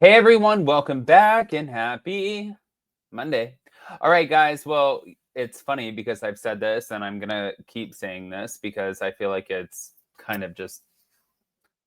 Hey everyone, welcome back and happy Monday. All right, guys. Well, it's funny because I've said this and I'm going to keep saying this because I feel like it's kind of just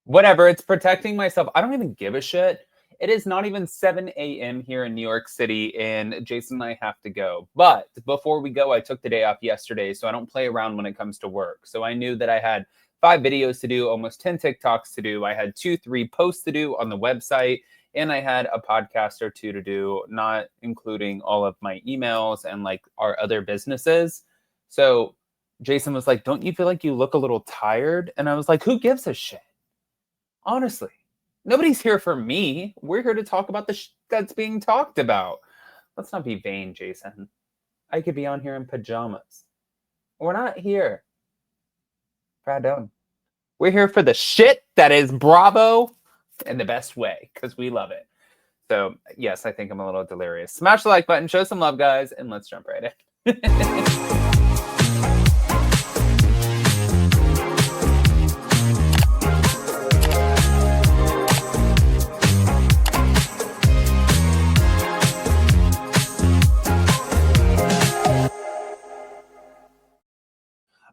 whatever. It's protecting myself. I don't even give a shit. It is not even 7 a.m. here in New York City, and Jason and I have to go. But before we go, I took the day off yesterday, so I don't play around when it comes to work. So I knew that I had 5 videos to do, almost 10 TikToks to do. I had 3 posts to do on the website, and I had a podcast or two to do, not including all of my emails and like our other businesses. So Jason was like, "Don't you feel like you look a little tired?" And I was like, "Who gives a shit? Honestly, nobody's here for me. We're here to talk about the that's being talked about. Let's not be vain, Jason. I could be on here in pajamas. We're not here for Adon. We're here for the shit that is Bravo in the best way because we love it. So, yes, I think I'm a little delirious. Smash the like button, show some love, guys, and let's jump right in.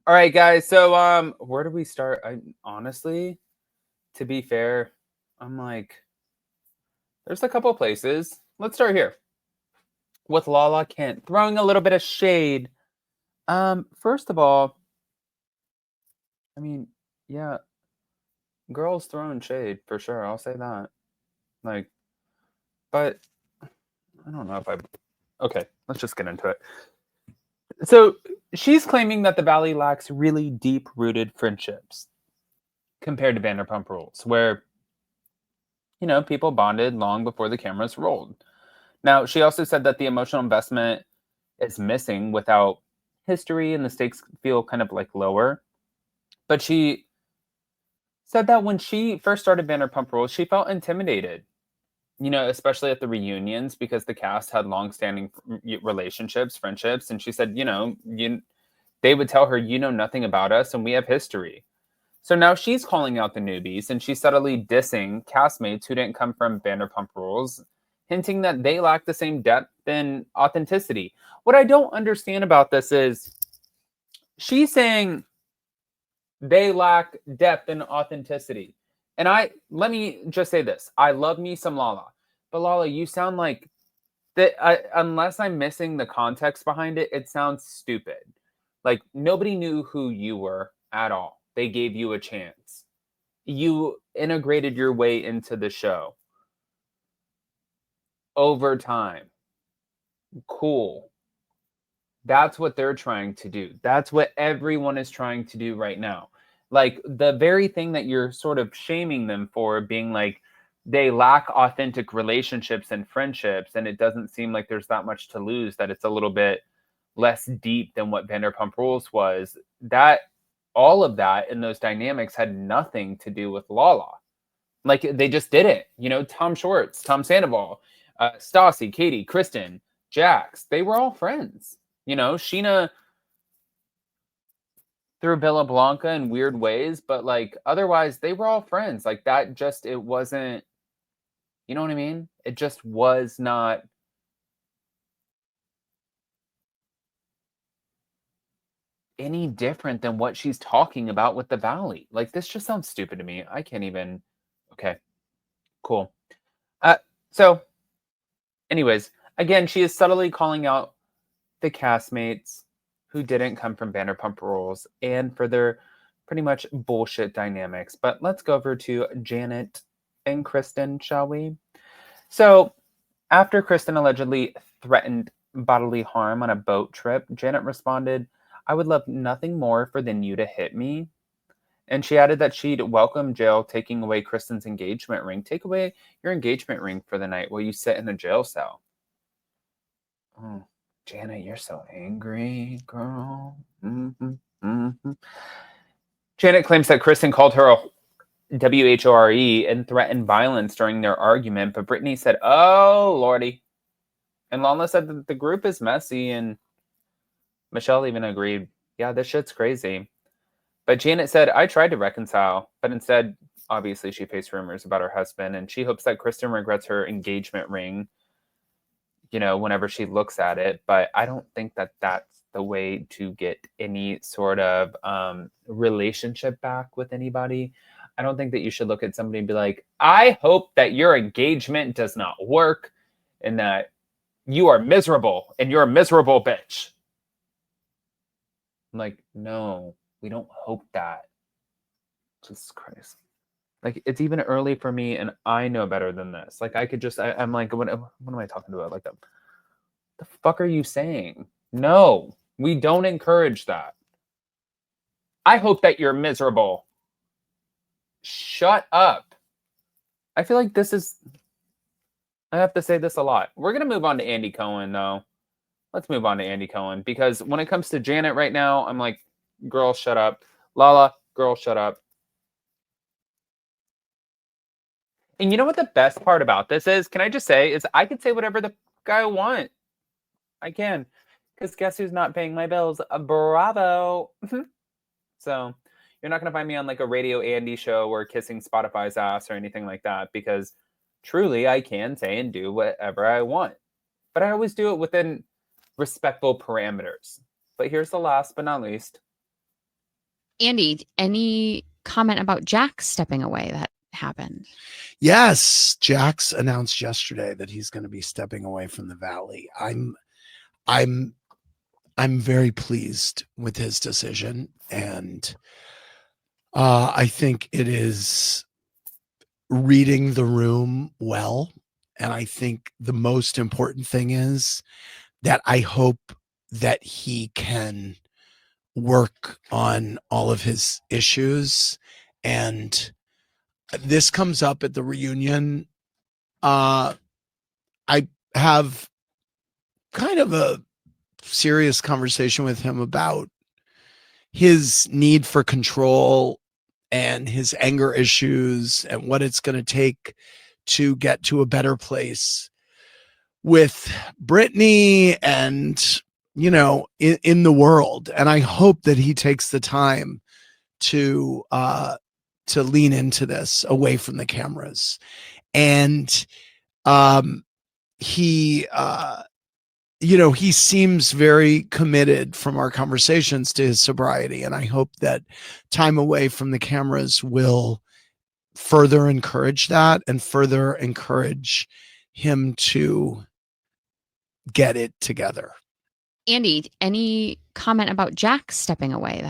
All right, guys. So, where do we start? I honestly, to be fair, I'm like, there's a couple places. Let's start here with Lala Kent throwing a little bit of shade. First of all, I mean, yeah, girls throwing shade for sure. I'll say that. Like, but I don't know if I. Okay, let's just get into it. So she's claiming that the Valley lacks really deep-rooted friendships compared to Vanderpump Rules, where people bonded long before the cameras rolled. Now, she also said that the emotional investment is missing without history and the stakes feel kind of like lower. But she said that when she first started Vanderpump Rules, she felt intimidated, especially at the reunions because the cast had long-standing relationships, friendships. And she said, they would tell her, you know nothing about us and we have history. So now she's calling out the newbies and she's subtly dissing castmates who didn't come from Vanderpump Rules, hinting that they lack the same depth and authenticity. What I don't understand about this is she's saying they lack depth and authenticity. And let me just say this. I love me some Lala. But Lala, you sound like that unless I'm missing the context behind it, it sounds stupid. Like nobody knew who you were at all. They gave you a chance. You integrated your way into the show over time. Cool. That's what they're trying to do. That's what everyone is trying to do right now. Like the very thing that you're sort of shaming them for being like they lack authentic relationships and friendships, and it doesn't seem like there's that much to lose, that it's a little bit less deep than what Vanderpump Rules was. That all of that and those dynamics had nothing to do with Lala. Like they just did it. Tom Schwartz, Tom Sandoval, Stassi, Katie, Kristen, Jax, they were all friends. Sheena through Bella Blanca in weird ways, but like otherwise they were all friends. Like that just it wasn't, you know what I mean? It just was not any different than what she's talking about with the Valley. Like this just sounds stupid to me. I can't even. Okay, cool. Uh so anyways, again, she is subtly calling out the castmates who didn't come from Vanderpump Rules and for their pretty much bullshit dynamics. But let's go over to Janet and Kristen, shall we? So, after Kristen allegedly threatened bodily harm on a boat trip, Janet responded, "I would love nothing more for than you to hit me." And she added that she'd welcome jail taking away Kristen's engagement ring. Take away your engagement ring for the night while you sit in a jail cell. Oh, Janet, you're so angry, girl. Janet claims that Kristen called her a WHORE and threatened violence during their argument, but Brittany said, "Oh, Lordy." And Lala said that the group is messy, and Michelle even agreed, "Yeah, this shit's crazy." But Janet said, "I tried to reconcile, but instead obviously she faced rumors about her husband, and she hopes that Kristen regrets her engagement ring, whenever she looks at it. But I don't think that that's the way to get any sort of relationship back with anybody. I don't think that you should look at somebody and be like, I hope that your engagement does not work and that you are miserable and you're a miserable bitch. I'm like, no, we don't hope that. Jesus Christ. Like, it's even early for me, and I know better than this. Like, I could just, I'm like, what am I talking about? Like, the fuck are you saying? No, we don't encourage that. I hope that you're miserable. Shut up. I feel like I have to say this a lot. We're going to move on to Andy Cohen, though. Let's move on to Andy Cohen, because when it comes to Janet right now, I'm like, girl, shut up. Lala, girl, shut up. And you know what the best part about this is? Can I just say, is I can say whatever the guy I want. I can. Because guess who's not paying my bills? Bravo. So you're not going to find me on like a Radio Andy show or kissing Spotify's ass or anything like that, because truly I can say and do whatever I want. But I always do it within respectful parameters. But here's the last but not least. Andy, any comment about Jack stepping away that happened? Yes, Jax announced yesterday that he's going to be stepping away from the Valley. I'm very pleased with his decision, and I think it is reading the room well. And I think the most important thing is that I hope that he can work on all of his issues. And this comes up at the reunion. I have kind of a serious conversation with him about his need for control and his anger issues and what it's going to take to get to a better place with Brittany and, in the world. And I hope that he takes the time to lean into this away from the cameras. And he seems very committed from our conversations to his sobriety. And I hope that time away from the cameras will further encourage that and further encourage him to get it together. Andy, any comment about Jack stepping away?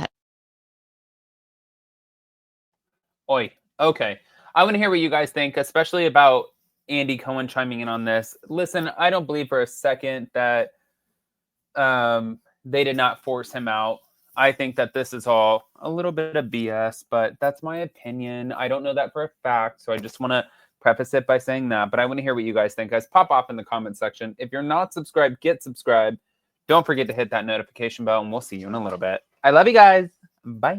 Oi. Okay. I want to hear what you guys think, especially about Andy Cohen chiming in on this. Listen, I don't believe for a second that they did not force him out. I think that this is all a little bit of BS, but that's my opinion. I don't know that for a fact, so I just want to preface it by saying that. But I want to hear what you guys think, guys. Pop off in the comment section. If you're not subscribed, get subscribed. Don't forget to hit that notification bell, and we'll see you in a little bit. I love you guys. Bye.